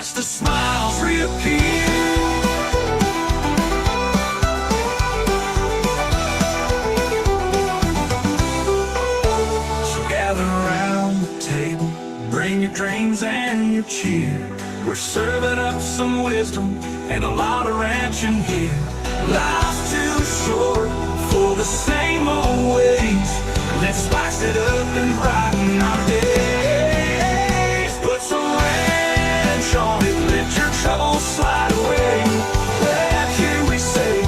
watch the smiles reappear. So gather around the table, bring your dreams and your cheer. We're serving up some wisdom and a lot of ranching here. Life's too short for the same old ways. Let's spice it up and brighten our days. Put some ranch on it, let your troubles slide away. And here we say,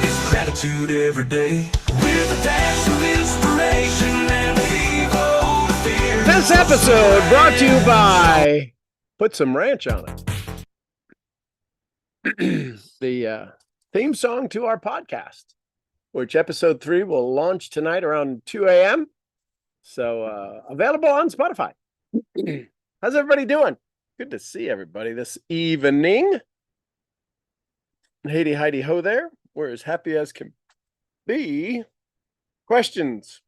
it's gratitude every day. With a dash of inspiration and a heave-ho to fear. This episode brought to you by Put Some Ranch on It. The theme song to our podcast, which episode 3 will launch tonight around 2 a.m. So available on Spotify. How's everybody doing? Good to see everybody this evening. Haiti, Heidi, ho there. We're as happy as can be. Questions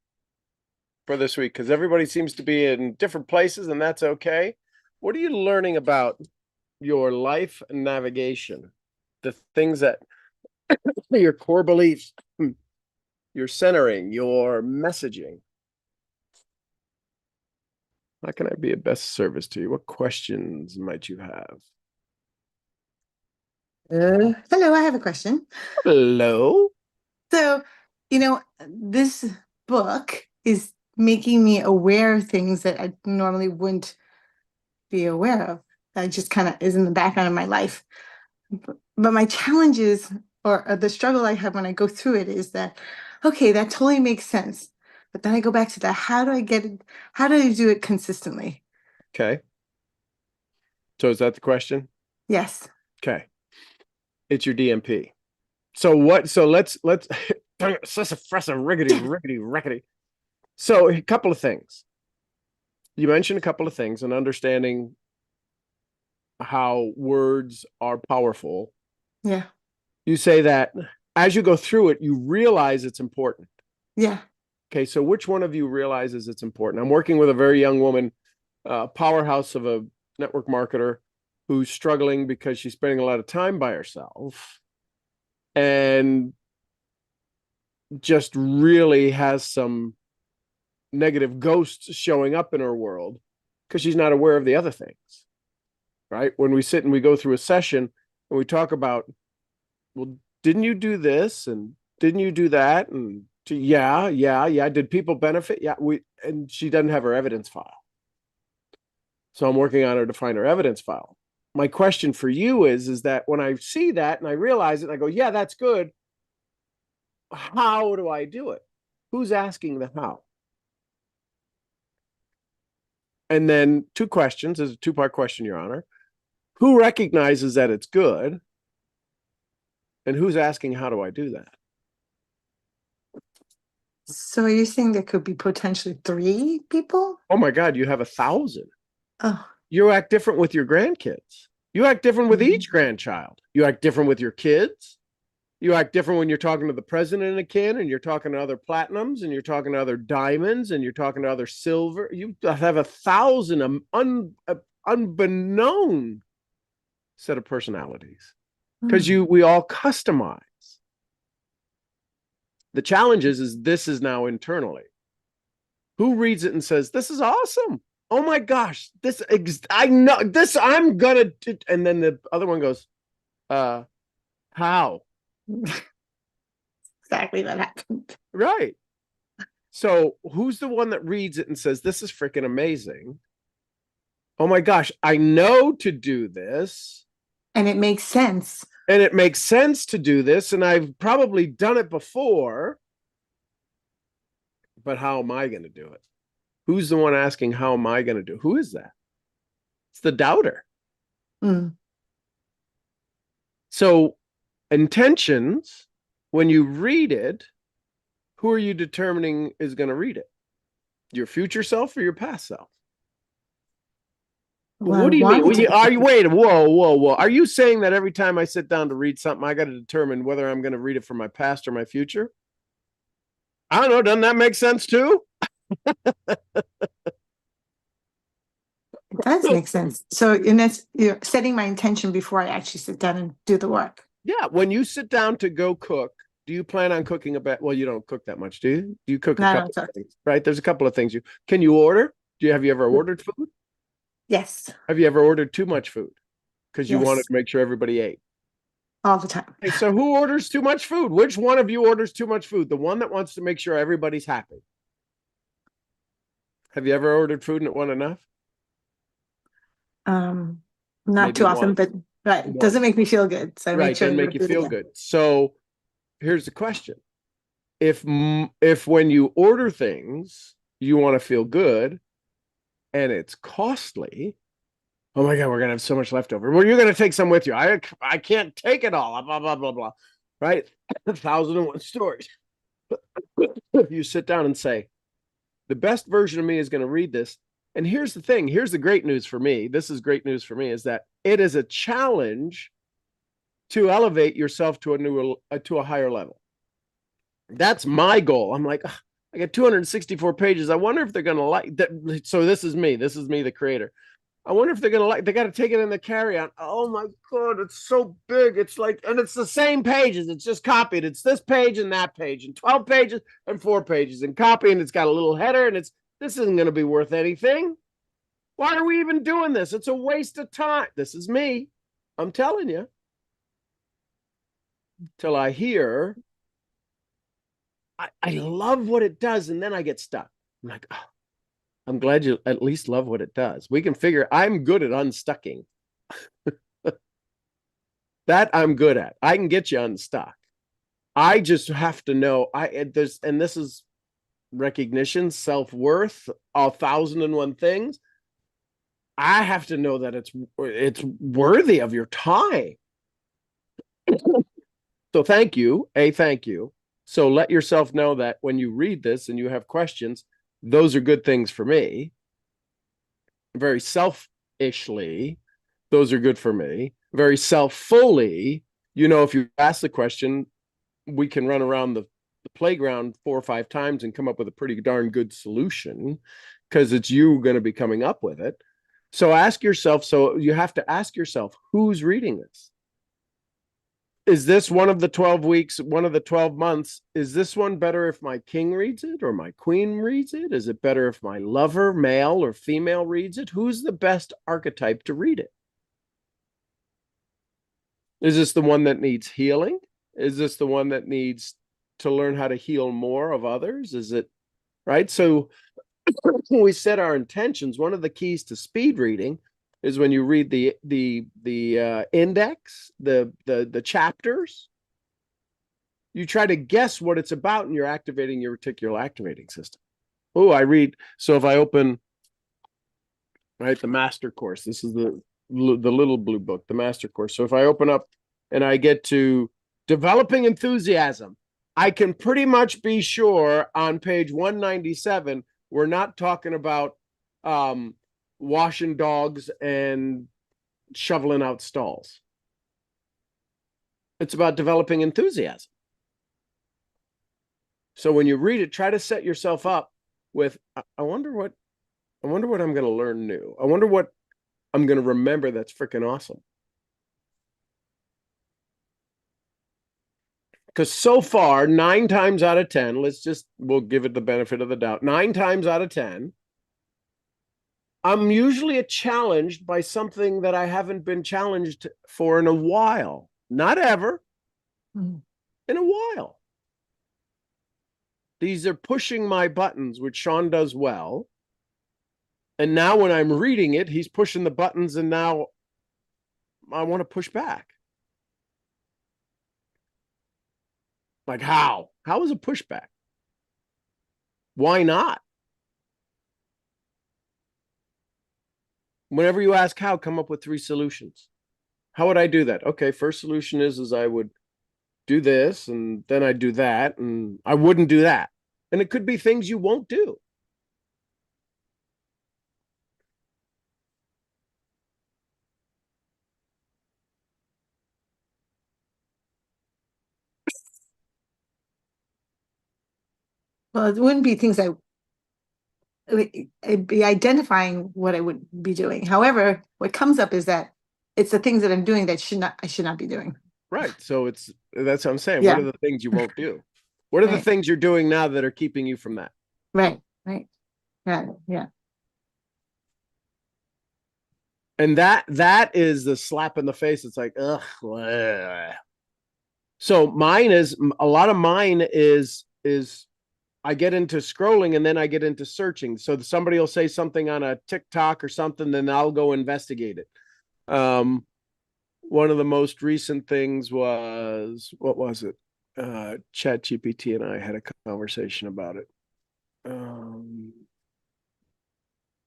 for this week, because everybody seems to be in different places, and that's okay. What are you learning about your life and navigation? The things that your core beliefs, your centering, your messaging. How can I be of best service to you? What questions might you have? Hello, I have a question. Hello. So, this book is making me aware of things that I normally wouldn't be aware of. That just kind of is in the background of my life. But my challenge is, or the struggle I have when I go through it is that, okay, that totally makes sense. But then I go back to that. How do I get it? How do I do it consistently? Okay. So is that the question? Yes. Okay. It's your DMP. So let's riggedy. So a couple of things. You mentioned a couple of things and understanding how words are powerful. Yeah. You say that as you go through it, you realize it's important. Yeah. Okay, so which one of you realizes it's important? I'm working with a very young woman, powerhouse of a network marketer who's struggling because she's spending a lot of time by herself and just really has some negative ghosts showing up in her world because she's not aware of the other things, right? When we sit and we go through a session and we talk about, well, didn't you do this? And didn't you do that? And yeah. Did people benefit? Yeah. And she doesn't have her evidence file. So I'm working on her to find her evidence file. My question for you is that when I see that and I realize it, and I go, yeah, that's good. How do I do it? Who's asking the how? And then 2 questions. There's a 2-part question, Your Honor. Who recognizes that it's good? And who's asking, how do I do that? So are you saying there could be potentially 3 people? Oh my God, you have 1,000. Oh. You act different with your grandkids. You act different with each grandchild. You act different with your kids. You act different when you're talking to the president again, and you're talking to other platinums, and you're talking to other diamonds, and you're talking to other silver. You have 1,000 unbeknown set of personalities because we all customize. The challenge is this is now internally. Who reads it and says, this is awesome. Oh my gosh, I know this, I'm gonna do, and then the other one goes, how? Exactly what happened. Right. So who's the one that reads it and says, this is freaking amazing? Oh my gosh, I know to do this. And it makes sense. And it makes sense to do this. And I've probably done it before. But how am I going to do it? Who's the one asking, how am I going to do it? Who is that? It's the doubter. Mm. So intentions, when you read it, who are you determining is going to read it? Your future self or your past self? What do you mean? Whoa. Are you saying that every time I sit down to read something, I got to determine whether I'm going to read it from my past or my future? I don't know. Doesn't that make sense too? It does make sense. So, and that's, setting my intention before I actually sit down and do the work. Yeah, when you sit down to go cook, do you plan on cooking a bit? Well, you don't cook that much, do you? You cook a No, I couple don't of cook. things, right? There's a couple of things you can you order? Have you ever ordered food? Yes, Have you ever ordered too much food because you wanted yes, to make sure everybody ate? all the time. Okay, so who orders too much food? Which one of you orders too much food? The one that wants to make sure everybody's happy. Have you ever ordered food and it wasn't enough? Um, Not Maybe too often, one. but right, it doesn't One. make me feel good. So I make Right, sure doesn't I'm going make to you do it feel again. good. So here's the question. If when you order things, you want to feel good and it's costly, oh my God, we're gonna have so much leftover. Well, you're gonna take some with you. I can't take it all. Blah blah blah blah. Right? 1,001 stories. If you sit down and say, the best version of me is going to read this. And here's the thing. Here's the great news for me. This is great news for me is that it is a challenge to elevate yourself to a higher level. That's my goal. I'm like, I got 264 pages. I wonder if they're going to like that. So this is me. This is me, the creator. I wonder if they're going to like, they got to take it in the carry-on. Oh my God, it's so big. It's like, and it's the same pages. It's just copied. It's this page and that page and 12 pages and 4 pages and copy. And it's got a little header and this isn't going to be worth anything. Why are we even doing this? It's a waste of time. This is me. I'm telling you. Till I hear, I love what it does. And then I get stuck. I'm like, oh, I'm glad you at least love what it does. We can figure, I'm good at unstucking. That I'm good at. I can get you unstuck. I just have to know and this is recognition, self-worth, 1,001 things. I have to know that it's worthy of your time. So thank you. Thank you. So let yourself know that when you read this and you have questions, those are good things for me. Very selfishly, those are good for me. Very self-fully, if you ask the question, we can run around the playground 4 or 5 times and come up with a pretty darn good solution because it's you going to be coming up with it. So ask yourself, so you have to ask yourself, who's reading this? Is this one of the 12 weeks, one of the 12 months? Is this one better if my king reads it or my queen reads it? Is it better if my lover, male or female, reads it? Who's the best archetype to read it? Is this the one that needs healing? Is this the one that needs to learn how to heal more of others? Is it right? So when we set our intentions, one of the keys to speed reading is when you read the index, the chapters, you try to guess what it's about and you're activating your reticular activating system. Oh, I read. So if I open, right, the master course, this is the little blue book, the master course. So if I open up and I get to developing enthusiasm, I can pretty much be sure on page 197, we're not talking about washing dogs and shoveling out stalls. It's about developing enthusiasm. So when you read it, try to set yourself up with, I wonder what I'm going to learn new. I wonder what I'm going to remember that's freaking awesome. Because so far, 9 times out of 10, we'll give it the benefit of the doubt. 9 times out of 10, I'm usually challenged by something that I haven't been challenged for in a while. Not ever, in a while. These are pushing my buttons, which Sean does well. And now when I'm reading it, he's pushing the buttons and now I want to push back. Like how? How is a pushback? Why not? Whenever you ask how, come up with 3 solutions. How would I do that? Okay, first solution is I would do this and then I'd do that and I wouldn't do that. And it could be things you won't do. Well, it wouldn't be things I it'd be identifying what I would be doing. However, what comes up is that it's the things that I'm doing that I should not be doing. Right. So that's what I'm saying. Yeah. What are the things you won't do? What are the Right. things you're doing now that are keeping you from that? Right. Right. Yeah. And that is the slap in the face. It's like, ugh. Bleh. So a lot of mine is I get into scrolling and then I get into searching. So somebody will say something on a TikTok or something, then I'll go investigate it. One of the most recent things was, what was it? Chat GPT and I had a conversation about it. Too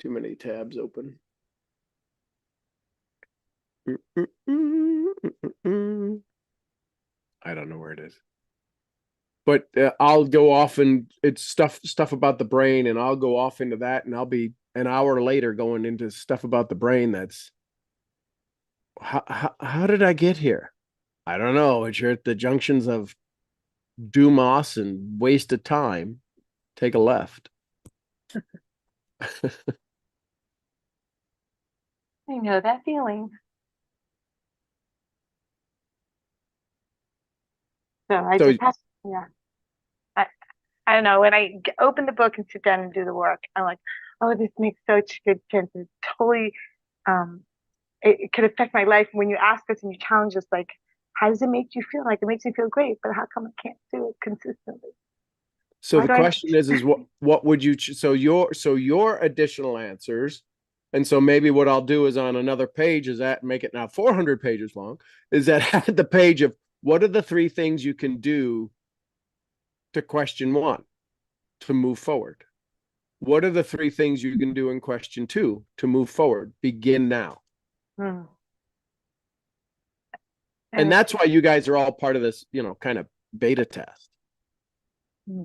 many tabs open. I don't know where it is. But I'll go off and it's stuff about the brain, and I'll go off into that, and I'll be an hour later going into stuff about the brain. That's how did I get here? I don't know. It's you're at the junctions of Dumas and waste of time. Take a left. I know that feeling. So I So just have, yeah. I, I don't know. When I open the book and sit down and do the work, I'm like, oh, this makes such good sense. It's totally, um, it could affect my life. When you ask us and you challenge us, like, how does it make you feel? Like, it makes me feel great, but how come I can't do it consistently? So Why the do I need question is what would you so your additional answers, and so maybe what I'll do is on another page is that make it now 400 pages long, is that at the page of what are the three things you can do to question one to move forward? What are the three things you can do in question two to move forward? Begin now. Hmm. And And that's why you guys are all part of this, kind of beta test. hmm.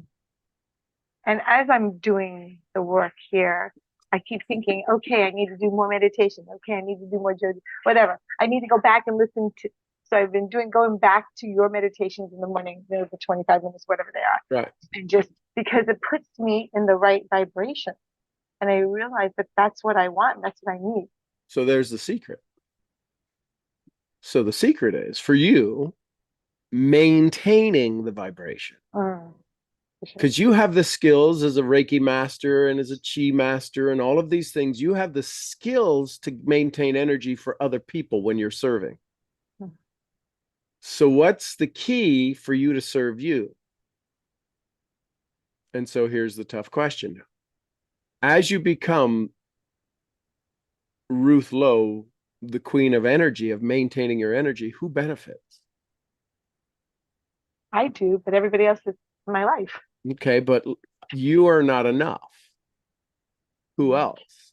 And as I'm doing the work here, I keep thinking, okay, I need to do more meditation. Okay, I need to do more yoga, whatever. I need to go back and listen to. So I've been going back to your meditations in the morning, the 25 minutes, whatever they are. Right. And just because it puts me in the right vibration. And I realize that that's what I want. That's what I need. So there's the secret. So the secret is for you maintaining the vibration. For sure. Because you have the skills as a Reiki master and as a Chi master and all of these things. You have the skills to maintain energy for other people when you're serving. Hmm. So what's the key for you to serve you? And so here's the tough question. As you become Ruth Lowe, the queen of energy, of maintaining your energy, who benefits? I do, but everybody else is in my life. Okay, but you are not enough. Who else?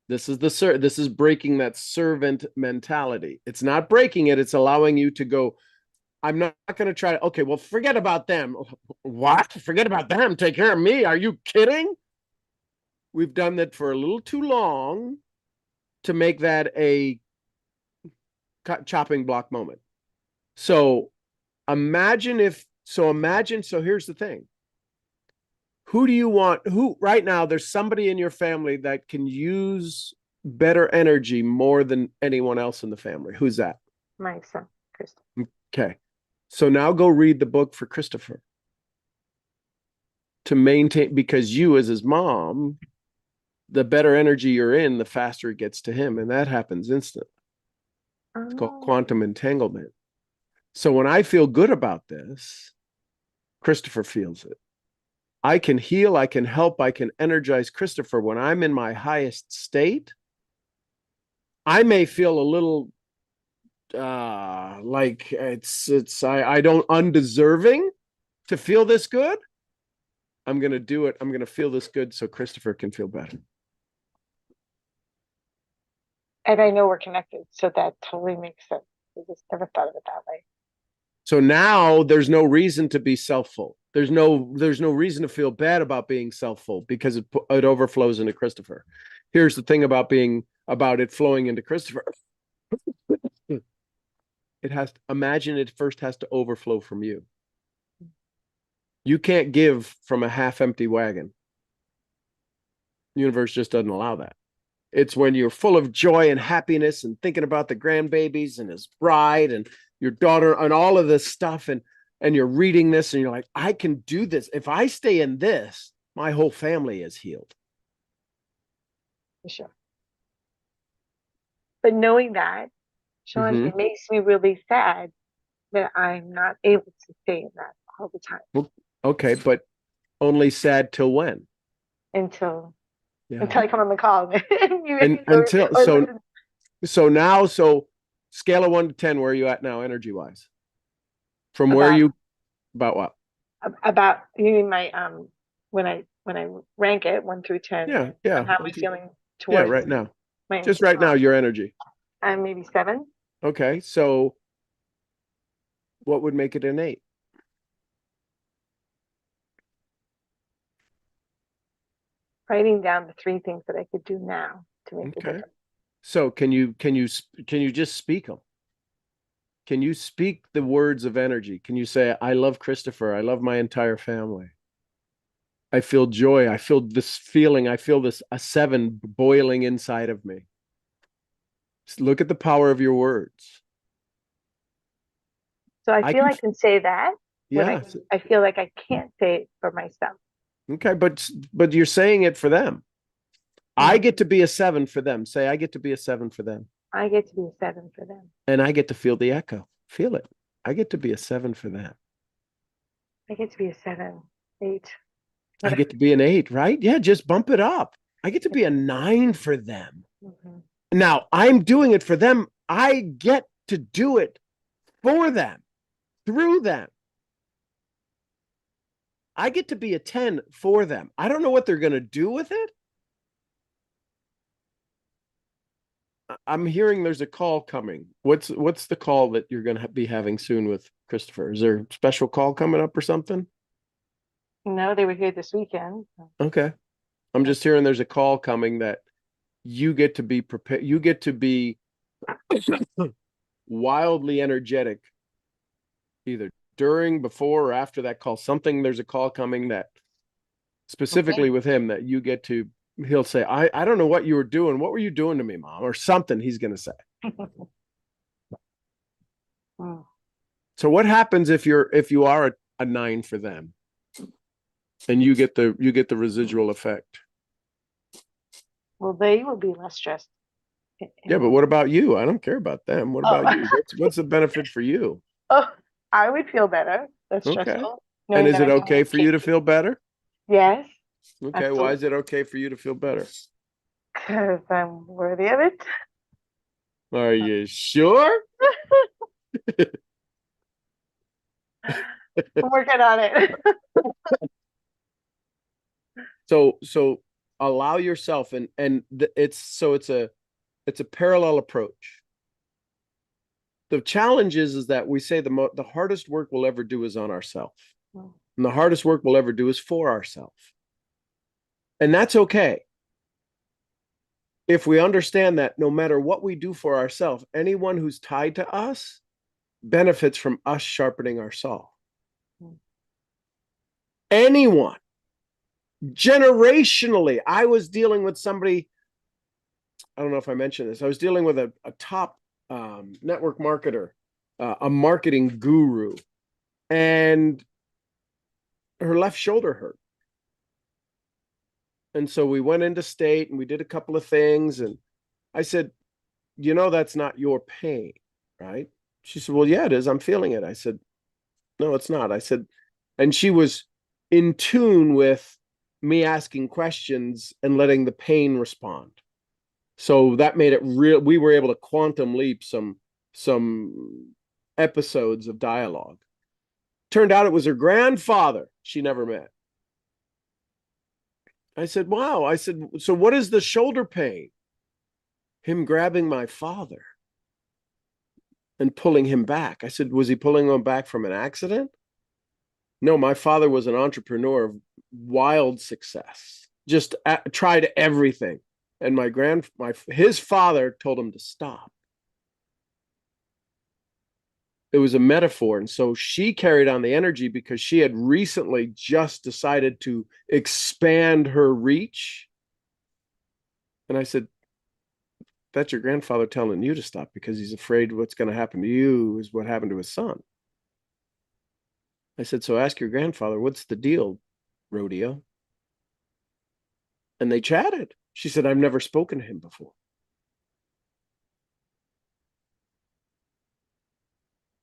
This is breaking that servant mentality. It's not breaking it, it's allowing you to go, I'm not going to try to, okay, well, forget about them. What? Forget about them. Take care of me. Are you kidding? We've done that for a little too long to make that a chopping block moment. So imagine, so here's the thing. Who do you want? Who right now, there's somebody in your family that can use better energy more than anyone else in the family. Who's that? My son, Kristen. Okay. So now go read the book for Christopher to maintain, because you as his mom, the better energy you're in, the faster it gets to him. And that happens instantly. It's called quantum entanglement. So when I feel good about this, Christopher feels it. I can heal, I can help, I can energize Christopher when I'm in my highest state. I may feel a little like I don't undeserving to feel this good. I'm gonna do it. I'm gonna feel this good so Christopher can feel better. And I know we're connected, so that totally makes sense. I just never thought of it that way. So now there's no reason to be selfful. There's no reason to feel bad about being selfful because it overflows into Christopher. Here's the thing about it flowing into Christopher. Imagine it first has to overflow from you. You can't give from a half empty wagon. The universe just doesn't allow that. It's when you're full of joy and happiness and thinking about the grandbabies and his bride and your daughter and all of this stuff. And you're reading this and you're like, I can do this. If I stay in this, my whole family is healed. For sure. But knowing that, Sean, Mhm. it makes me really sad that I'm not able to stay in that all the time Well, okay, but only sad till when? until Yeah. I come on the call and you And or, until or so listen so now so scale of 1 to 10, where are you at now energy wise? From where about you about what? about you mean my when I rank it 1 through 10 Yeah, yeah. on how am I Okay. feeling Yeah, towards right now. my Just right now, your energy. I'm maybe 7. Okay, so what would make it an 8? Writing down the 3 things that I could do now to make a Okay. difference. So can you just speak them? Can you speak the words of energy? Can you say, I love Christopher. I love my entire family. I feel joy. I feel this feeling. I feel this a 7 boiling inside of me. Just look at the power of your words. So I I feel can, I can say that when yeah. I feel like I can't say it for myself. Okay, but you're saying it for them. I get to be a 7 for them. Say, I get to be a 7 for them. I get to be a 7 for them. And I get to feel the echo. Feel it. I get to be a 7 for them. I get to be a 7, 8. I get to be an 8, right? Yeah, just bump it up. I get to be a 9 for them. Mm-hmm. Now, I'm doing it for them. I get to do it for them, through them. I get to be a 10 for them. I don't know what they're going to do with it. I'm hearing there's a call coming. What's the call that you're going to be having soon with Christopher? Is there a special call coming up or something? No, they were here this weekend. Okay. I'm just hearing there's a call coming that you get to be prepared. You get to be wildly energetic either during, before, or after that call. There's a call coming that specifically with him that you get to, he'll say, I don't know what you were doing. What were you doing to me, Mom? Or something he's going to say. So what happens if you are a 9 for them and you get the residual effect? Well, they will be less stressed. Yeah, but what about you? I don't care about them. What about you? What's the benefit for you? Oh, I would feel better. That's Okay. stressful. And Knowing is that it I can okay for you to communicate. feel better? Yes, Okay, why is it okay for you to feel better? because I'm worthy of it. Are you sure? I'm working on it. So allow yourself it's a parallel approach. The challenge is that we say the hardest work we'll ever do is on ourselves. And the hardest work we'll ever do is for ourselves. And that's okay. If we understand that no matter what we do for ourselves, anyone who's tied to us benefits from us sharpening our saw. Anyone. Generationally, I was dealing with somebody, I don't know if I mentioned this, I was dealing with a top network marketer, a marketing guru, and her left shoulder hurt. And so we went into state and we did a couple of things. And I said, that's not your pain, right? She said, well, yeah, it is. I'm feeling it. I said, no, it's not. I said, and she was in tune with me asking questions and letting the pain respond. So that made it real. We were able to quantum leap some episodes of dialogue. Turned out it was her grandfather she never met. I said, wow. I said, so what is the shoulder pain? Him grabbing my father and pulling him back. I said, was he pulling him back from an accident? No, my father was an entrepreneur of wild success. Just tried everything. And his father told him to stop. It was a metaphor. And so she carried on the energy because she had recently just decided to expand her reach And I said, that's your grandfather telling you to stop because he's afraid what's going to happen to you is what happened to his son. I said, so ask your grandfather, what's the deal, Rodeo? And they chatted. She said, I've never spoken to him before.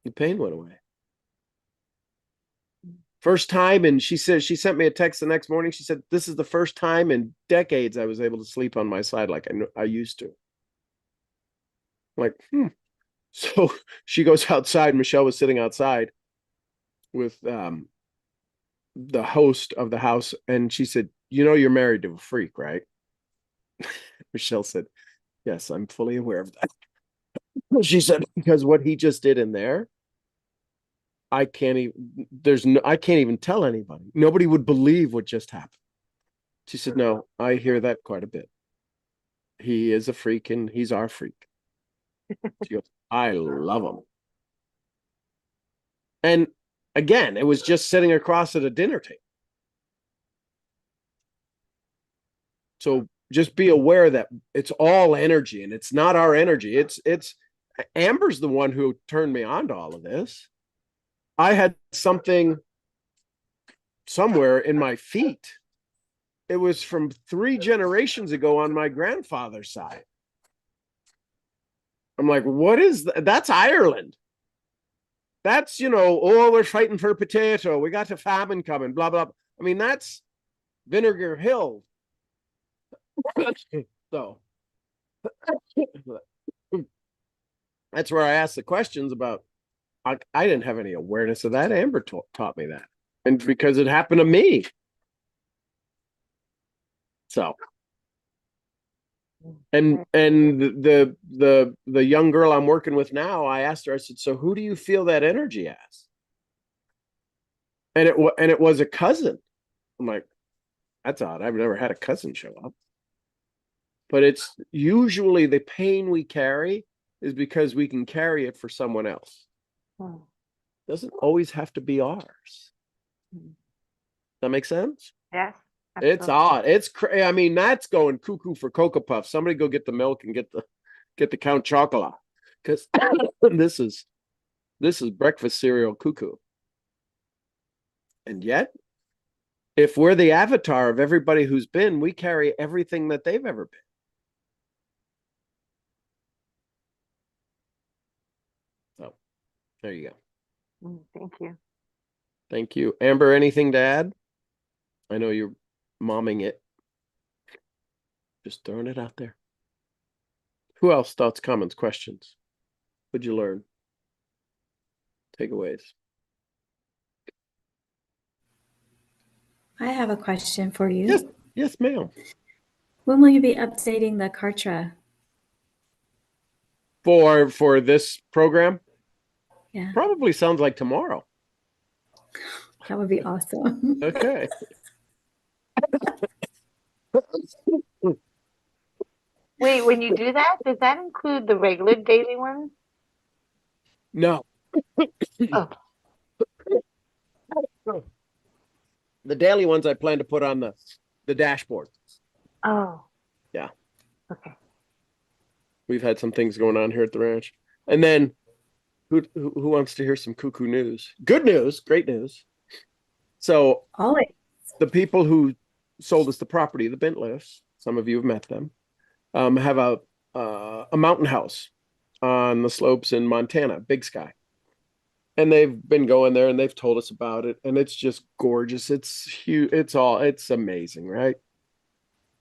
The pain went away. First time, and she said, she sent me a text the next morning. She said, this is the first time in decades I was able to sleep on my side like I used to. I'm like, So she goes outside. Michelle was sitting outside with the host of the house, and she said, you know, you're married to a freak, right? Michelle said, yes, I'm fully aware of that. She said, because what he just did in there, I can't even tell anybody. Nobody would believe what just happened. She said, no, I hear that quite a bit. He is a freak and he's our freak. She goes, I love him. And again, it was just sitting across at a dinner table. So just be aware that it's all energy and it's not our energy. It's Amber's the one who turned me on to all of this. I had something somewhere in my feet. It was from 3 generations ago on my grandfather's side. I'm like, what is that? That's Ireland. That's, oh, we're fighting for potato. We got a famine coming, blah, blah. I mean, that's Vinegar Hill. So that's where I asked the questions about. I didn't have any awareness of that. Amber taught me that. And because it happened to me. So and the young girl I'm working with now, I asked her, I said, so who do you feel that energy as? And it was a cousin. I'm like, that's odd. I've never had a cousin show up. But it's usually the pain we carry is because we can carry it for someone else. Doesn't always have to be ours. That make sense? Yes. It's odd. It's I mean, that's going cuckoo for Cocoa Puff. Somebody go get the milk and get the Count Chocolat, because this is breakfast cereal cuckoo. And yet, if we're the avatar of everybody who's been, we carry everything that they've ever been. So there you go. Thank you. Thank you. Amber, anything to add? I know you're momming it. Just throwing it out there. Who else? Thoughts, comments, questions? What'd you learn? Takeaways? I have a question for you. Yes, ma'am. When will you be updating the Kartra? For this program? Yeah, Probably sounds like tomorrow. that would be awesome. Okay. Wait, when you do that, does that include the regular daily ones? No. Oh, The daily ones I plan to put on the dashboard. oh. Yeah. Okay. We've had some things going on here at the ranch. And then who wants to hear some cuckoo news? Good news, great news. So Always. the people who sold us the property, the Bentliffs, some of you have met them, have a mountain house on the slopes in Montana, Big Sky. And they've been going there and they've told us about it. And it's just gorgeous. It's huge. It's amazing, right?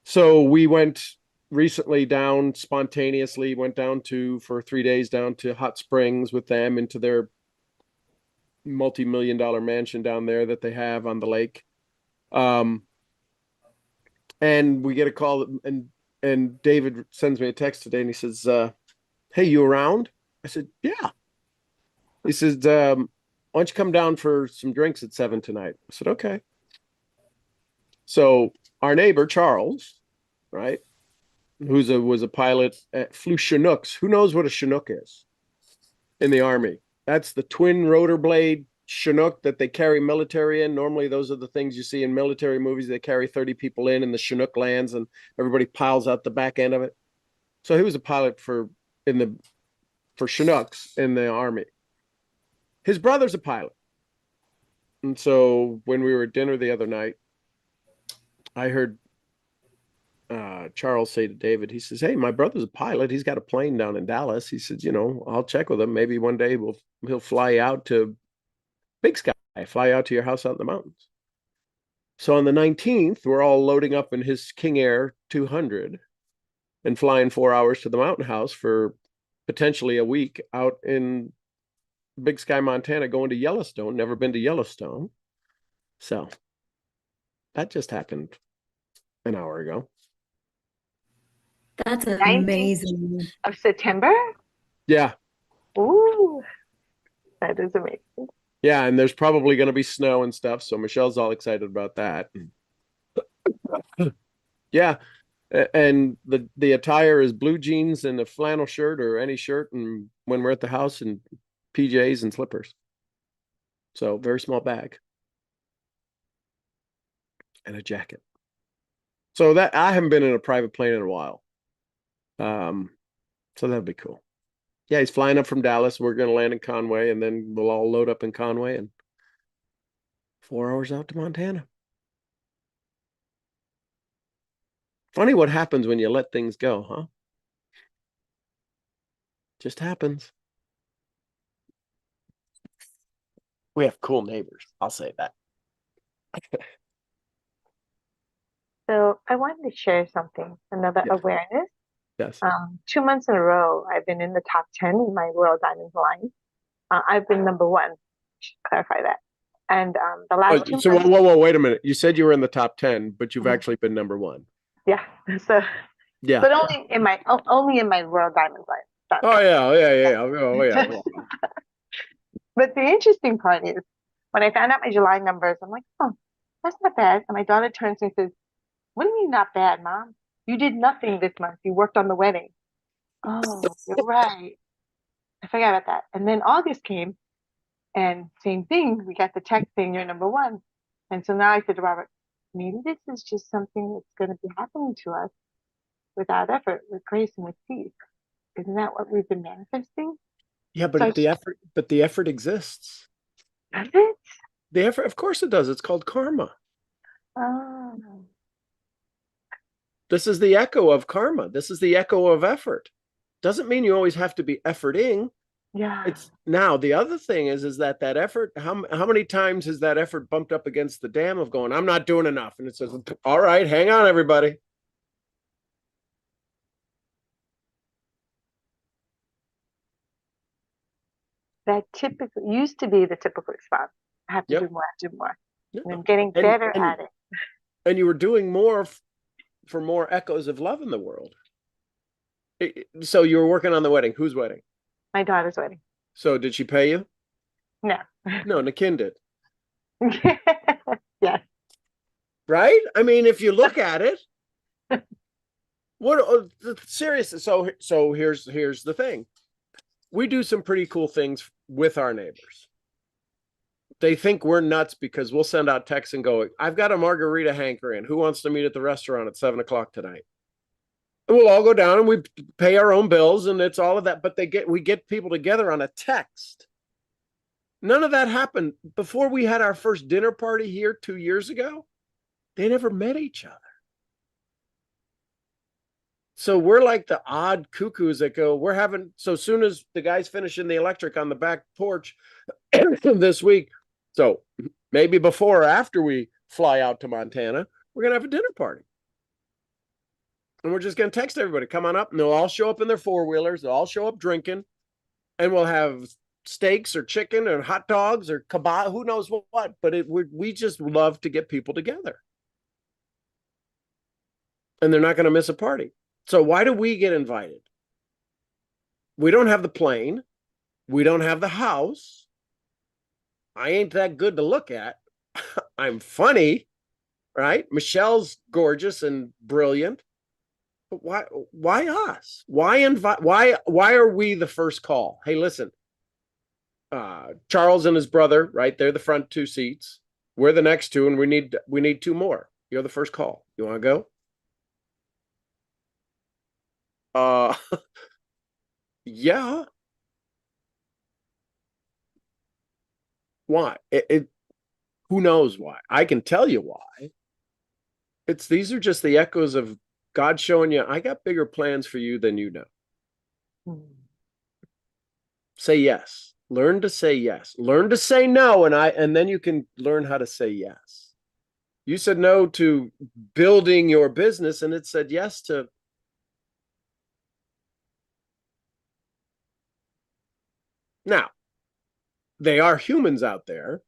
So we went recently spontaneously went down for 3 days down to Hot Springs with them into their multi-million-dollar mansion down there that they have on the lake. And we get a call and David sends me a text today and he says, hey, you around? I said, yeah. He says, why don't you come down for some drinks at 7 tonight? I said, okay. So our neighbor, Charles, right, was a pilot, flew Chinooks. Who knows what a Chinook is in the Army? That's the twin rotor blade Chinook that they carry military in. Normally, those are the things you see in military movies. They carry 30 people in, and the Chinook lands, and everybody piles out the back end of it. So he was a pilot for Chinooks in the Army. His brother's a pilot. And so when we were at dinner the other night, I heard Charles say to David, he says, "Hey, my brother's a pilot. He's got a plane down in Dallas." He says, "I'll check with him. Maybe one day he'll fly out to Big Sky, fly out to your house out in the mountains." So on the 19th, we're all loading up in his King Air 200 and flying 4 hours to the mountain house for potentially a week out in Big Sky, Montana, going to Yellowstone. Never been to Yellowstone. So that just happened an hour ago. That's 19th amazing. of September? Yeah. Ooh, that is amazing. Yeah, and there's probably going to be snow and stuff, so Michelle's all excited about that. Yeah, and the attire is blue jeans and a flannel shirt or any shirt, and when we're at the house, and PJs and slippers. So very small bag and a jacket. So that I haven't been in a private plane in a while. So that'd be cool. Yeah, he's flying up from Dallas. We're going to land in Conway, and then we'll all load up in Conway and 4 hours out to Montana. Funny what happens when you let things go, huh? Just happens. We have cool neighbors. I'll say that. So I wanted to share something, another Yes. awareness. Yes. 2 months in a row, I've been in the top 10 in my World Diamonds line. I've been number one. Should clarify that. And the last 2 So months, whoa, wait a minute. You said you were in the top 10, but you've Mhm. actually been number one. yeah. So, Yeah. but only in my World Diamonds line. Not- Oh yeah. But the interesting part is when I found out my July numbers, I'm like, oh, that's not bad. And my daughter turns to me and says, "What do you mean not bad, Mom? You did nothing this month. You worked on the wedding." Oh, you're right. I forgot about that. And then August came, and same thing. We got the text saying you're number one. And so now I said to Robert, maybe this is just something that's going to be happening to us without effort, with grace and with peace. Isn't that what we've been manifesting? Yeah, So but the effort exists. does it? The effort, of course it does. It's called karma. Oh, This is the echo of karma. This is the echo of effort. Doesn't mean you always have to be efforting. yeah. It's now the other thing is that effort, how many times has that effort bumped up against the dam of going, I'm not doing enough? And it says, all right, hang on, everybody. That typically used to be the typical response. I have to Yep. do more, I have to do more. Yeah. And I'm getting And- better and- at it. And you were doing more for more echoes of love in the world. So you were working on the wedding. Whose wedding? My daughter's wedding. So did she pay you? No. No, Nakin did. Yes. Right? I mean, if you look at it, seriously. So here's the thing. We do some pretty cool things with our neighbors. They think we're nuts because we'll send out texts and go, I've got a margarita hankering. Who wants to meet at the restaurant at 7:00 tonight? And we'll all go down and we pay our own bills and it's all of that. But we get people together on a text. None of that happened before we had our first dinner party here 2 years ago. They never met each other. So we're like the odd cuckoos that go, so soon as the guy's finishing the electric on the back porch this week. So maybe before or after we fly out to Montana, we're going to have a dinner party. And we're just going to text everybody, come on up. And they'll all show up in their four-wheelers. They'll all show up drinking. And we'll have steaks or chicken or hot dogs or kebab, who knows what. But we just love to get people together. And they're not going to miss a party. So why do we get invited? We don't have the plane. We don't have the house. I ain't that good to look at. I'm funny, right? Michelle's gorgeous and brilliant. But why us? Why are we the first call? Hey, listen, Charles and his brother, right? They're the front two seats. We're the next two, and we need two more. You're the first call. You want to go? Yeah. Why? Who knows why? I can tell you why. These are just the echoes of God showing you, I got bigger plans for you than you know. Say yes. Learn to say yes. Learn to say no, and then you can learn how to say yes. You said no to building your business, and it said yes to now. They are humans out there.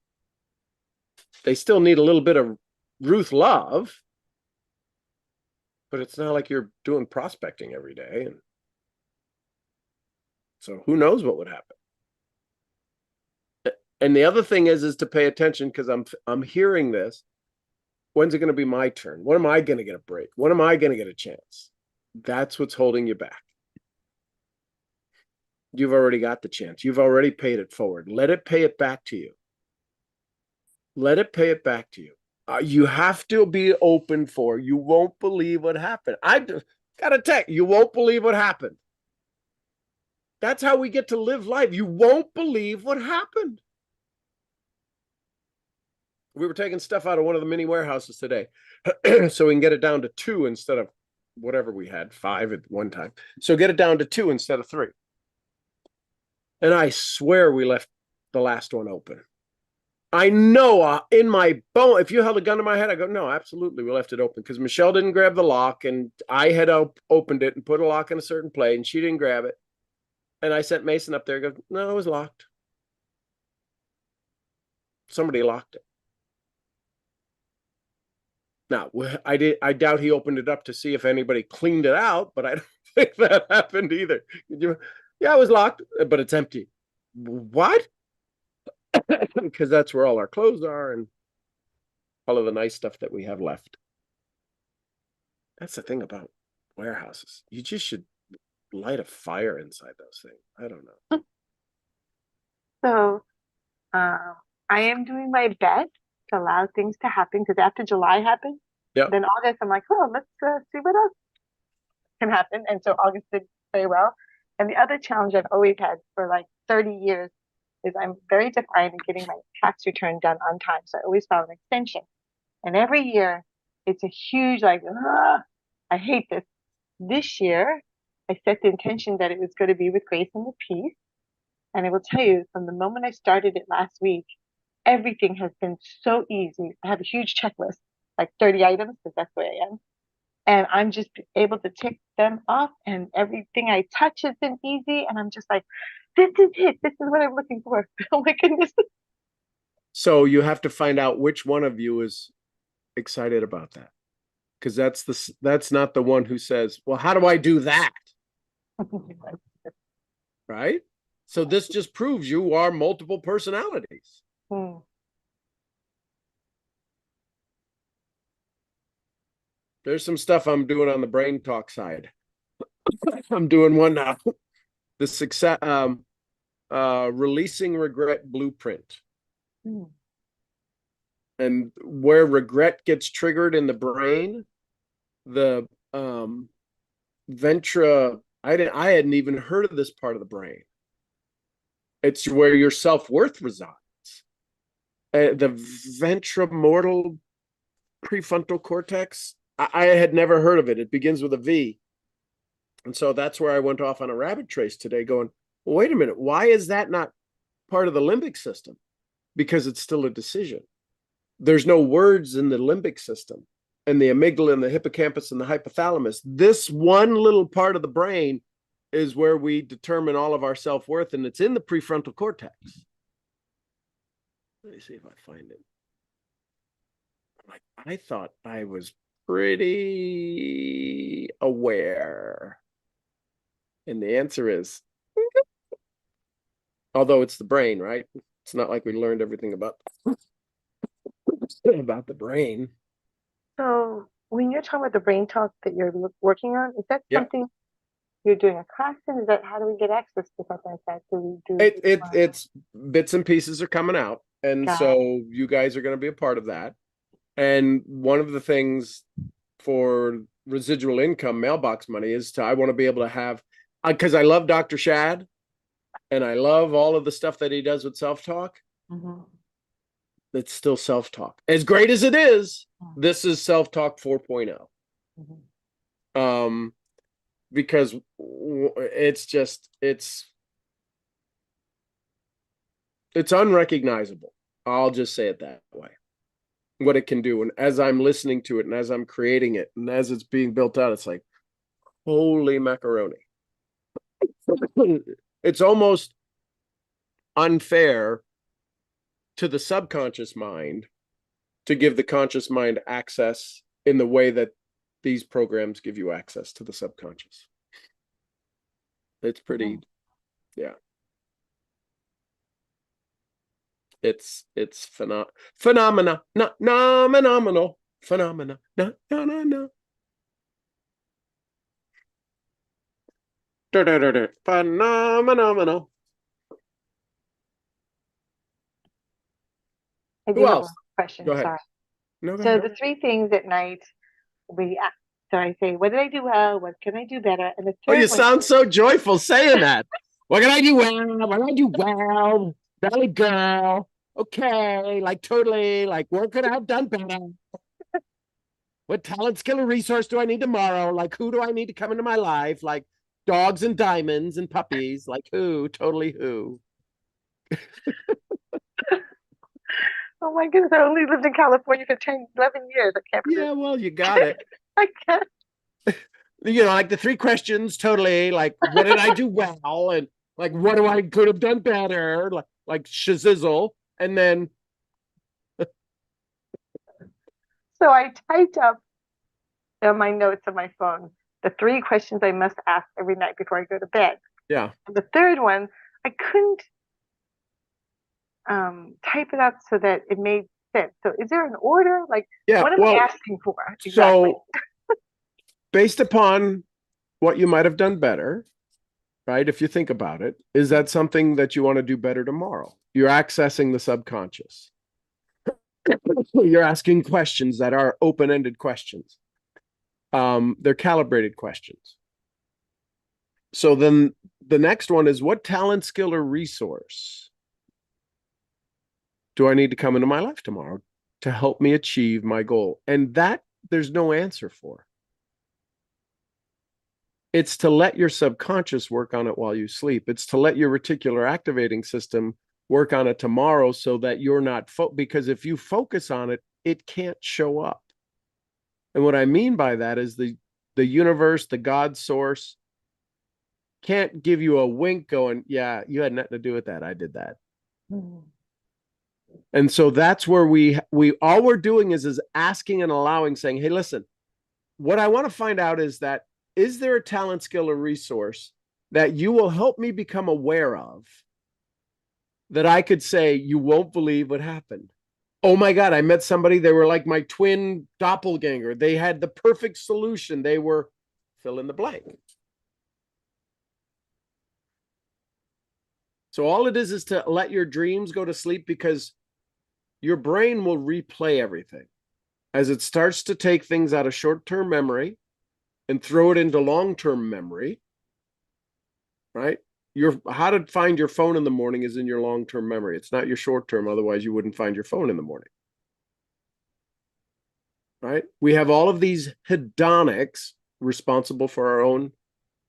They still need a little bit of Ruth love, but it's not like you're doing prospecting every day. And so who knows what would happen. And the other thing is to pay attention, because I'm hearing this. When's it going to be my turn? When am I going to get a break? When am I going to get a chance? That's what's holding you back. You've already got the chance. You've already paid it forward. Let it pay it back to you. Let it pay it back to you. You have to be open for, you won't believe what happened. I got a text. You won't believe what happened. That's how we get to live life. You won't believe what happened. We were taking stuff out of one of the mini warehouses today so we can get it down to 2 instead of whatever we had, 5 at one time. So get it down to 2 instead of 3. And I swear we left the last one open. I know in my bone, if you held a gun to my head, I go, no, absolutely. We left it open because Michelle didn't grab the lock, and I had opened it and put a lock in a certain place, and she didn't grab it. And I sent Mason up there and go, no, it was locked. Somebody locked it. Now, I doubt he opened it up to see if anybody cleaned it out, but I don't think that happened either. Yeah, it was locked, but it's empty. What? Because that's where all our clothes are and all of the nice stuff that we have left. That's the thing about warehouses. You just should light a fire inside those things. I don't know. So I am doing my best to allow things to happen, because after July happened, then August, I'm like, oh, let's see what else can happen. And so August did very well. And the other challenge I've always had for like 30 years is I'm very defiant in getting my tax return done on time. So I always file an extension. And every year it's a huge, like, I hate this. This year, I set the intention that it was going to be with grace and with peace. And I will tell you, from the moment I started it last week, everything has been so easy. I have a huge checklist, like 30 items, because that's the way I am. And I'm just able to tick them off, and everything I touch has been easy. And I'm just like, this is it. This is what I'm looking for. Oh my goodness. So you have to find out which one of you is excited about that. Because that's not the one who says, well, how do I do that? Right? So this just proves you are multiple personalities. There's some stuff I'm doing on the brain talk side. I'm doing one now. The success, releasing regret blueprint. And where regret gets triggered in the brain, the ventra, I hadn't even heard of this part of the brain. It's where your self-worth resides. The ventromortal prefrontal cortex, I had never heard of it. It begins with a V. And so that's where I went off on a rabbit trace today going, well, wait a minute, why is that not part of the limbic system? Because it's still a decision. There's no words in the limbic system and the amygdala and the hippocampus and the hypothalamus. This one little part of the brain is where we determine all of our self-worth, and it's in the prefrontal cortex. Let me see if I find it. I thought I was pretty aware. And the answer is, although it's the brain, right? It's not like we learned everything about the brain. So when you're talking about the brain talk that you're working on, is that something you're doing a class, and is that how do we get access to something like that? Do we do? It's bits and pieces are coming out, and Got so you guys are going to be a part of that. And one of the things for residual income mailbox money is I want to be able to have, because I love Dr. Shad and I love all of the stuff that he does with self-talk. Mhm. It's still self-talk. As great as it is, this is self-talk 4.0. Mhm. Because it's just, it's unrecognizable. I'll just say it that way. What it can do. And as I'm listening to it and as I'm creating it and as it's being built out, it's like, holy macaroni. It's almost unfair to the subconscious mind to give the conscious mind access in the way that these programs give you access to the subconscious. It's pretty, yeah. It's phenomena, not phenomenal, phenomena, no. Phenomenal. I do Who have else? one question. Go ahead. Sorry. No, go So ahead. the three things at night so I say, what did I do well? What can I do better? And the Oh, you third one, sound so joyful saying that. What can I do well? What can I do well? Valley girl. Okay, like totally, like what could I have done better? What talent, skill, or resource do I need tomorrow? Like who do I need to come into my life? Like dogs and diamonds and puppies. Like who? Totally who? oh my goodness, I only lived in California for 10, 11 years. I can't believe Yeah, well, you got it. I can't. You know, like the three questions, totally. Like, what did I do well? And like, what do I could have done better? Like shazizzle. And then, So I typed up on my notes on my phone the three questions I must ask every night before I go to bed. yeah. And the third one, I couldn't type it up so that it made sense. So is there an order? Like, Yeah. what am I Well, asking for exactly? so based upon what you might have done better, right? If you think about it, is that something that you want to do better tomorrow? You're accessing the subconscious. You're asking questions that are open-ended questions. They're calibrated questions. So then the next one is, what talent, skill, or resource do I need to come into my life tomorrow to help me achieve my goal? And that there's no answer for. It's to let your subconscious work on it while you sleep. It's to let your reticular activating system work on it tomorrow so that you're not, because if you focus on it, it can't show up. And what I mean by that is the universe, the God source, can't give you a wink going, yeah, you had nothing to do with that. I did that. Mm-hmm. And so that's where we all we're doing is asking and allowing, saying, hey, listen, what I want to find out is that, is there a talent, skill, or resource that you will help me become aware of that I could say, you won't believe what happened? Oh my God, I met somebody, they were like my twin doppelganger. They had the perfect solution. They were fill in the blank. So all it is to let your dreams go to sleep, because your brain will replay everything. As it starts to take things out of short-term memory and throw it into long-term memory, right? How to find your phone in the morning is in your long-term memory. It's not your short-term, otherwise you wouldn't find your phone in the morning. Right? We have all of these hedonics responsible for our own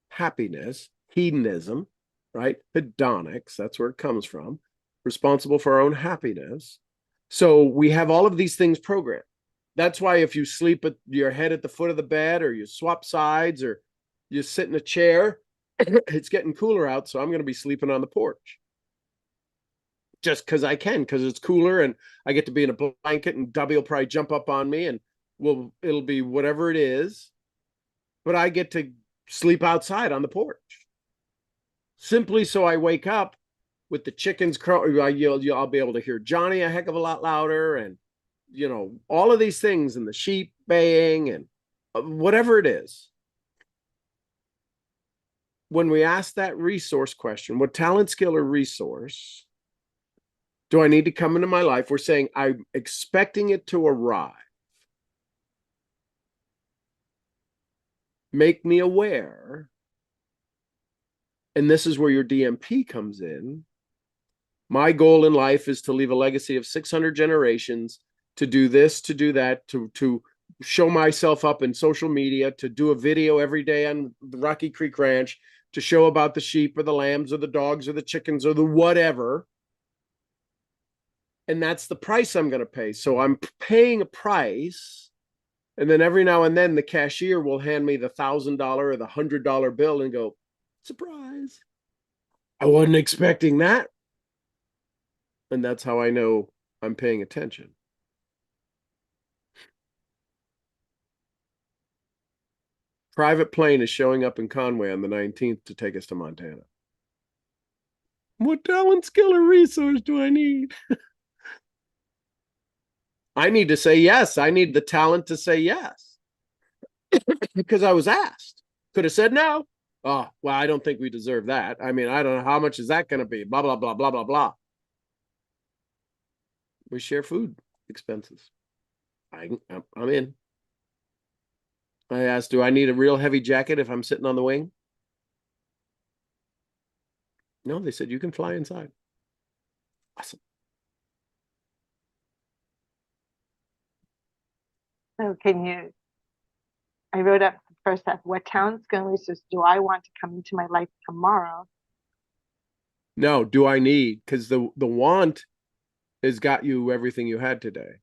happiness, hedonism, right? Hedonics, that's where it comes from, responsible for our own happiness. So we have all of these things programmed. That's why if you sleep at your head at the foot of the bed, or you swap sides, or you sit in a chair, it's getting cooler out, so I'm going to be sleeping on the porch. Just because I can, because it's cooler and I get to be in a blanket, and Dubby will probably jump up on me and it'll be whatever it is. But I get to sleep outside on the porch. Simply so I wake up with the chickens crowing. I'll be able to hear Johnny a heck of a lot louder, and all of these things, and the sheep baying, and whatever it is. when we ask that resource question, what talent, skill, or resource do I need to come into my life? We're saying I'm expecting it to arrive. Make me aware. And this is where your DMP comes in. My goal in life is to leave a legacy of 600 generations, to do this, to do that, to show myself up in social media, to do a video every day on the Rocky Creek Ranch, to show about the sheep or the lambs or the dogs or the chickens or the whatever. And that's the price I'm going to pay. So I'm paying a price. And then every now and then the cashier will hand me the $1,000 or the $100 bill and go, surprise. I wasn't expecting that. And that's how I know I'm paying attention. Private plane is showing up in Conway on the 19th to take us to Montana. What talent, skill, or resource do I need? I need to say yes. I need the talent to say yes. Because I was asked. Could have said no. Oh, well, I don't think we deserve that. I mean, I don't know how much is that going to be? Blah, blah, blah, blah, blah, blah. We share food expenses. I'm in. I asked, do I need a real heavy jacket if I'm sitting on the wing? No, they said you can fly inside. Awesome. So I wrote up the first half, what talent, skill, and resource do I want to come into my life tomorrow? No, do I need? Because the want has got you everything you had today.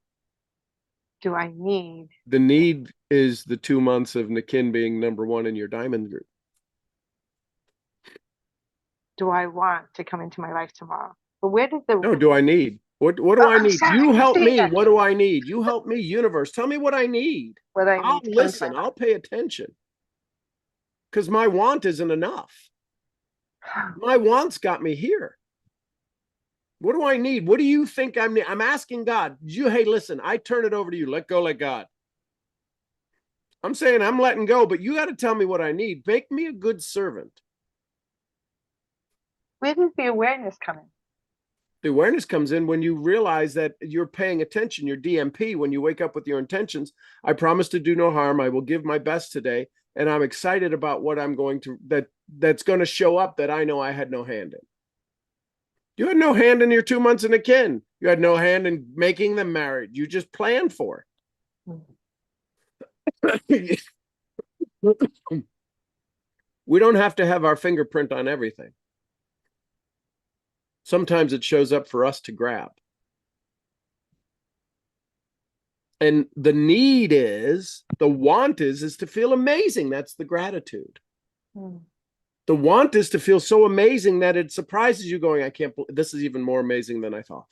Do I need? The need is the 2 months of Nikin being #1 in your diamond group. Do I want to come into my life tomorrow? But where does the No, do I need? What do Oh, I I'm need? sorry, You help me. Dana. What do I need? You help me, universe. Tell me what I need. What I I'll need to come into listen. my I'll pay attention. Because my want isn't enough. life. My wants got me here. What do I need? What do you think I'm asking God? Hey, listen, I turn it over to you. Let go, let God. I'm saying I'm letting go, but you got to tell me what I need. Make me a good servant. Where does the awareness come in? The awareness comes in when you realize that you're paying attention, your DMP, when you wake up with your intentions. I promise to do no harm. I will give my best today. And I'm excited about what I'm going to, that's going to show up that I know I had no hand in. You had no hand in your 2 months in Nikin. You had no hand in making them married. You just planned for it. We don't have to have our fingerprint on everything. Sometimes it shows up for us to grab. And the need is, the want is to feel amazing. That's the gratitude. The want is to feel so amazing that it surprises you going, I can't believe this is even more amazing than I thought.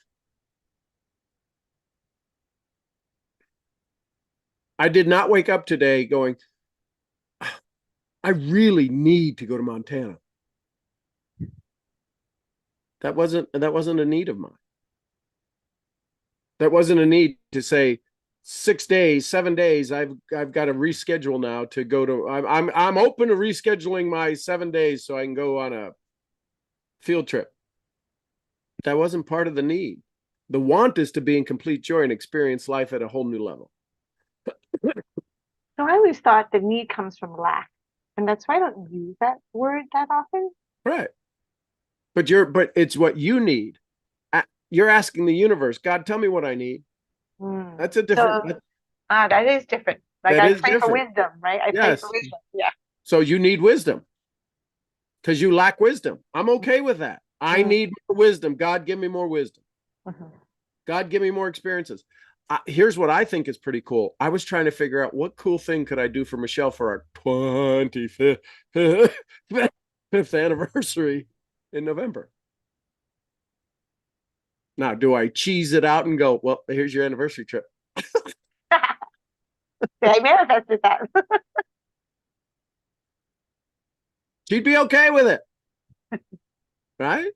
I did not wake up today going, I really need to go to Montana. That wasn't a need of mine. That wasn't a need to say 6 days, 7 days. I've got to reschedule now to go to. I'm open to rescheduling my 7 days so I can go on a field trip. That wasn't part of the need. The want is to be in complete joy and experience life at a whole new level. So I always thought the need comes from lack, and that's why I don't use that word that often. Right. But it's what you need. You're asking the universe, God, tell me what I need. That's a different. So, that is different. Like That I is pray for different. wisdom, right? I pray for Yes. wisdom. Yeah. So you need wisdom because you lack wisdom. I'm okay with that. I need more wisdom. God, give me more wisdom. God, give me more experiences. Here's what I think is pretty cool. I was trying to figure out what cool thing could I do for Michelle for our 25th anniversary in November. Now, do I cheese it out and go, well, here's your anniversary trip? I manifested that. She'd be okay with it. Right? As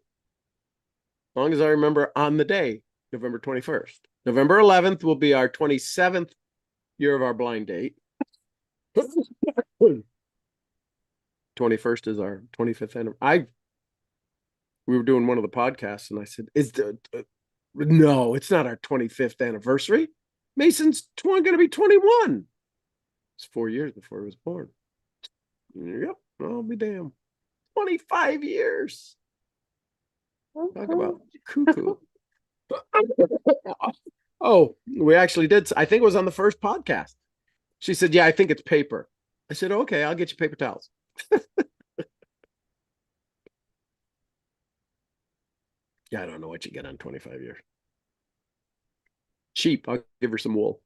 long as I remember on the day, November 21st. November 11th will be our 27th year of our blind date. 21st is our 25th anniversary. We were doing one of the podcasts and I said, no, it's not our 25th anniversary. Mason's going to be 21. It's 4 years before he was born. Yep, I'll be damned. 25 years. Talk about cuckoo. Oh, we actually did. I think it was on the first podcast. She said, yeah, I think it's paper. I said, okay, I'll get you paper towels. Yeah, I don't know what you get on 25 years. Cheap. I'll give her some wool.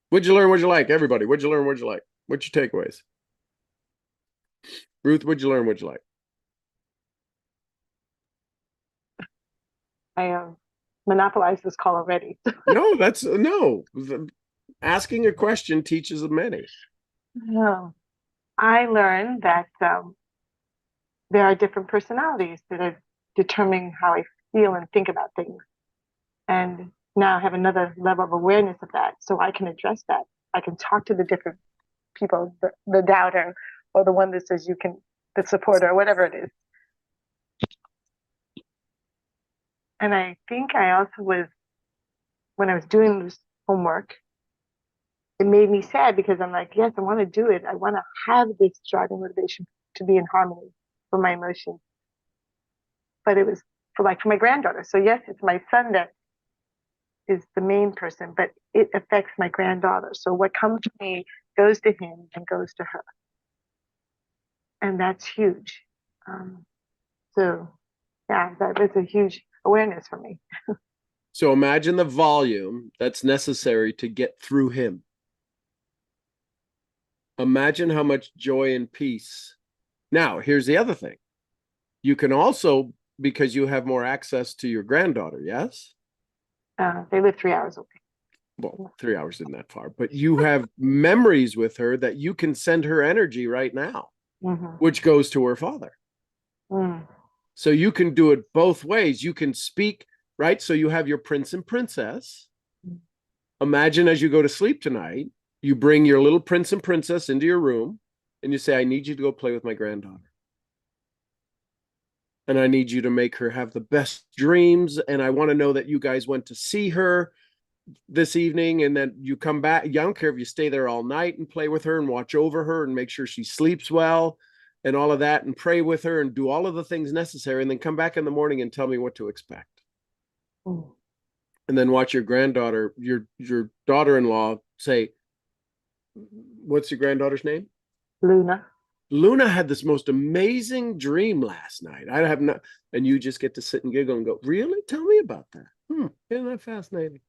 What'd you learn? What'd you like? Everybody, what'd you learn? What'd you like? What's your takeaways? Ruth, what'd you learn? What'd you like? I monopolized this call already. No, asking a question teaches many. I learned that there are different personalities that are determining how I feel and think about things. And now I have another level of awareness of that, so I can address that. I can talk to the different people, the doubter or the one that says the supporter, or whatever it is. And I think I also when I was doing this homework, it made me sad because I'm like, yes, I want to do it. I want to have this driving motivation to be in harmony with my emotions. But it was for my granddaughter. So yes, it's my son that is the main person, but it affects my granddaughter. So what comes to me goes to him and goes to her. And that's huge. So yeah, that was a huge awareness for me. So imagine the volume that's necessary to get through him. Imagine how much joy and peace. Now, here's the other thing. You can also, because you have more access to your granddaughter, yes? They live 3 hours away. Well, 3 hours isn't that far, but you have memories with her that you can send her energy right now, which goes to her father. So you can do it both ways. You can speak, right? So you have your prince and princess. Imagine as you go to sleep tonight, you bring your little prince and princess into your room and you say, I need you to go play with my granddaughter. And I need you to make her have the best dreams. And I want to know that you guys went to see her this evening and then you come back. I don't care if you stay there all night and play with her and watch over her and make sure she sleeps well and all of that and pray with her and do all of the things necessary and then come back in the morning and tell me what to expect. And then watch your granddaughter, your daughter-in-law say, what's your granddaughter's name? Luna. Luna had this most amazing dream last night. I have not, and you just get to sit and giggle and go, really? Tell me about that. Isn't that fascinating?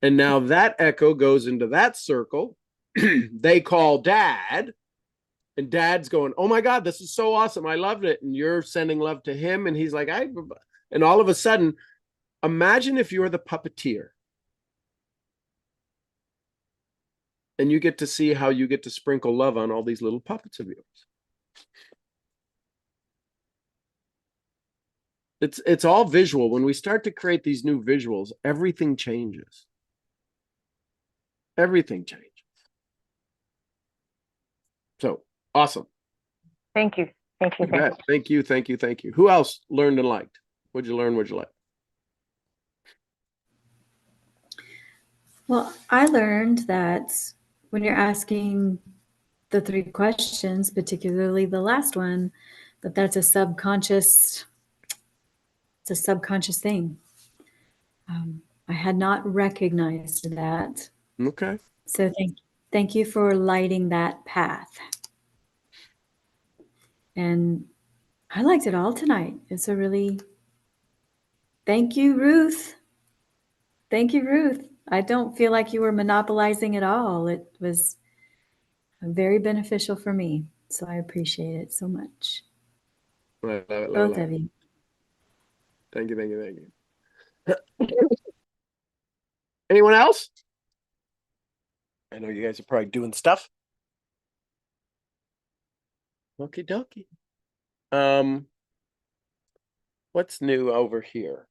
And now that echo goes into that circle. They call dad, and dad's going, oh my God, this is so awesome. I loved it. And you're sending love to him. And he's like, and all of a sudden, imagine if you're the puppeteer. And you get to see how you get to sprinkle love on all these little puppets of yours. It's all visual. When we start to create these new visuals, everything changes. Everything changes. So awesome. Thank you. Thank you. Thank you. Thank you. Thank you. Who else learned and liked? What'd you learn? What'd you like? Well, I learned that when you're asking the 3 questions, particularly the last one, that's a subconscious, it's a subconscious thing. I had not recognized that. Okay. So thank you for lighting that path. And I liked it all tonight. It's a really, thank you, Ruth. Thank you, Ruth. I don't feel like you were monopolizing at all. It was very beneficial for me. So I appreciate it so much. Both of you. Thank you. Thank you. Thank you. Anyone else? I know you guys are probably doing stuff. Okie dokie. What's new over here?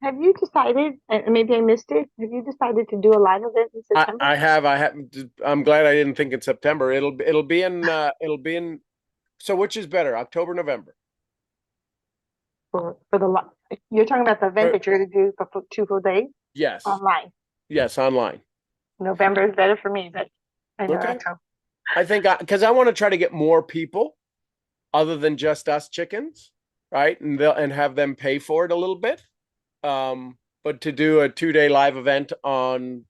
Have you decided, and maybe I missed it, have you decided to do a live event in September? I have. I'm glad I didn't think in September. It'll be in. So which is better, October, November? For the you're talking about the event For- that you're going to do for 2 full days Yes. online. Yes, online. November is better for me, but I know Okay. October. I think because I want to try to get more people other than just us chickens, right? And have them pay for it a little bit. But to do a 2-day live event on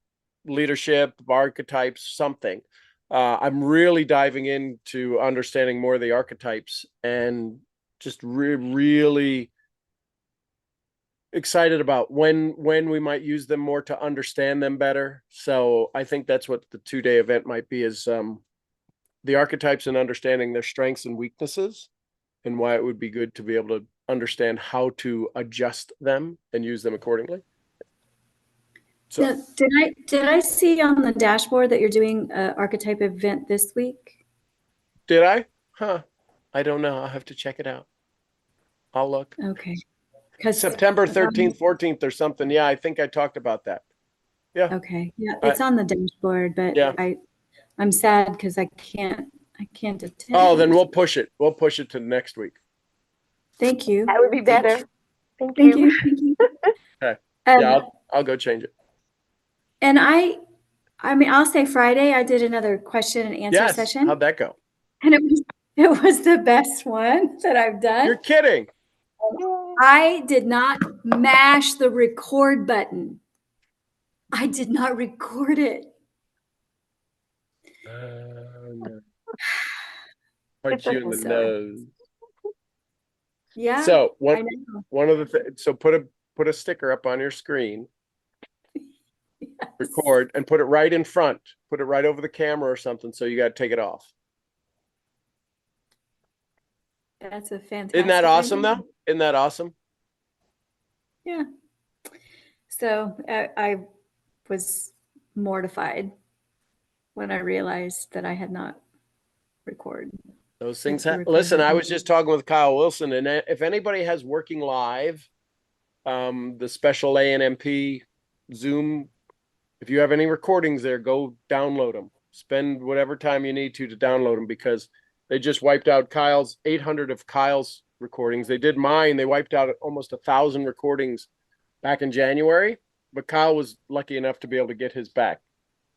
leadership, archetypes, something. I'm really diving into understanding more of the archetypes and just really excited about when we might use them more to understand them better. So I think that's what the 2-day event might be, is the archetypes and understanding their strengths and weaknesses, and why it would be good to be able to understand how to adjust them and use them accordingly. So Now, did I see on the dashboard that you're doing an archetype event this week? did I? Huh. I don't know. I'll have to check it out. I'll look. Okay. Because September 13th, 14th or something. Yeah, I think I talked about that. Yeah. okay, yeah, it's on the dashboard, but Yeah. I'm sad because I can't attend. Oh, then we'll push it. We'll push it to next week. Thank you. That would be better. Thank Thank you. you. Thank you. Okay. Um, Yeah, I'll go change it. And I mean, I'll say Friday I did another question and answer Yes. session, How'd that go? and it was the best one that I've done. You're kidding. I did not mash the record button. I did not record it. No. Punch It's you in the So, nose. Yeah. So I know. one of the so put a sticker up on your screen, Yes. record, and put it right in front. Put it right over the camera or something. So you got to take it off. That's a fantastic. Isn't that awesome, idea. though? Isn't that awesome? Yeah. So I was mortified when I realized that I had not recorded. Those things the happen. record Listen, I button. was just talking with Kyle Wilson, and if anybody has Working Live, the special ANMP Zoom, if you have any recordings there, go download them. Spend whatever time you need to download them, because they just wiped out 800 of Kyle's recordings. They did mine. They wiped out almost 1,000 recordings back in January, but Kyle was lucky enough to be able to get his back.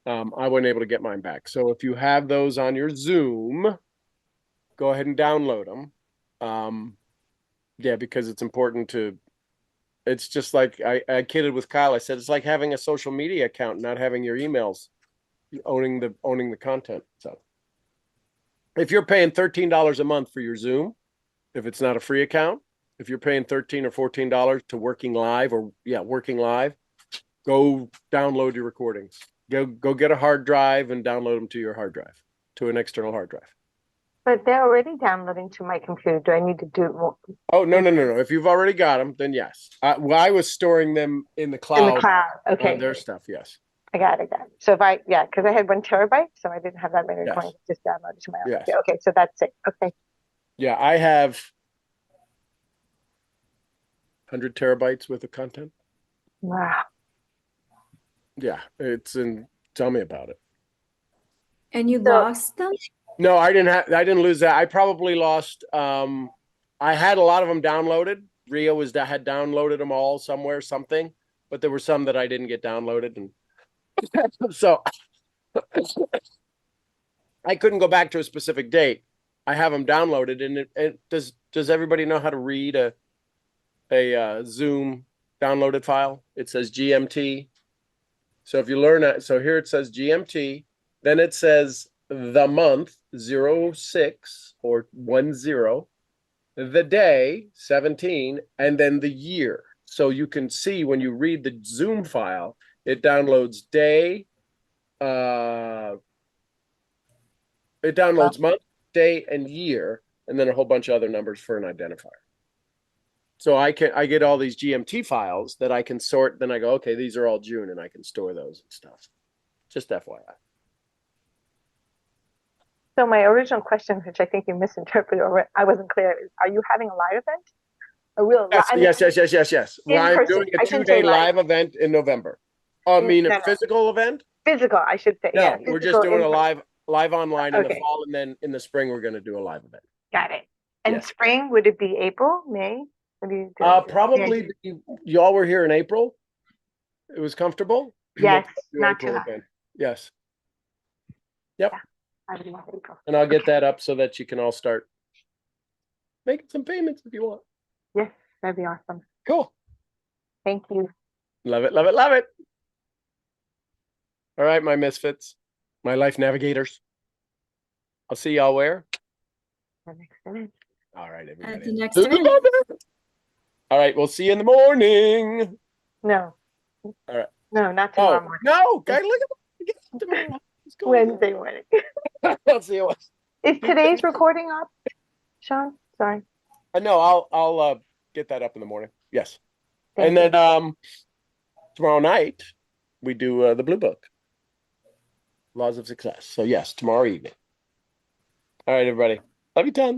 I wasn't able to get mine back. So if you have those on your Zoom, go ahead and download them. Yeah, because it's important to, it's just like I kidded with Kyle. I said, it's like having a social media account, not having your emails, owning the content. So if you're paying $13 a month for your Zoom, if it's not a free account, if you're paying $13 or $14 to Working Live, go download your recordings. Go get a hard drive and download them to your hard drive, to an external hard drive. But they're already downloading to my computer. Do I need to do it more? Oh, no. If you've already got them, then yes. I was storing them in the In cloud. the cloud. On Okay. their stuff, yes. I got it. So if because I had 1 terabyte, so I didn't have that many Yes. recordings. Just downloaded to my own Yes. computer. Okay, so that's it. Okay. Yeah, I have 100 terabytes worth of content. Wow. Yeah, tell me about it. And you lost them? No, I didn't lose that. I probably lost, I had a lot of them downloaded. Ria had downloaded them all somewhere, something, but there were some that I didn't get downloaded. And so I couldn't go back to a specific date. I have them downloaded, and does everybody know how to read a Zoom downloaded file? It says GMT. So if you learn that, so here it says GMT, then it says the month 06 or 10, the day 17, and then the year. So you can see when you read the Zoom file, it downloads day, it downloads month, day, and year, and then a whole bunch of other numbers for an identifier. So I get all these GMT files that I can sort. Then I go, okay, these are all June, and I can store those and stuff. Just FYI. So my original question, which I think you misinterpreted, or I wasn't clear, is: are you having a live event? Or will, Yes, I mean, yes. in I'm person. doing a I shouldn't say 2-day live event in November. Oh, I mean, a No, no, physical event? physical, I should say. Yeah, No, we're physical just doing in a person. live online in the Okay. fall, and then in the spring we're going to do a live event. Got it. And Yes. spring, would it be April, May? What do you do? Probably y'all were here in April. It was comfortable. Yes, Do not too April hot. again. Yes. Yep. Yeah. I would love April. And I'll get that up so that you can all start making some payments if you want. Yes, that'd be awesome. Cool. Thank you. Love it, love it, love it. All right, my misfits, my life navigators. I'll see y'all where? The next event. All right, At everybody. the next event. All right, we'll see you in the morning. No. All right. No, not tomorrow morning. No, guys, look at tomorrow. What's going on? Wednesday morning. I'll see you. Is today's recording up, Sean? Sorry. No, I'll get that up in the morning. Yes. Thank And you. then tomorrow night we do the Blue Book, Laws of Success. So yes, tomorrow evening. All right, everybody. Love you, ton.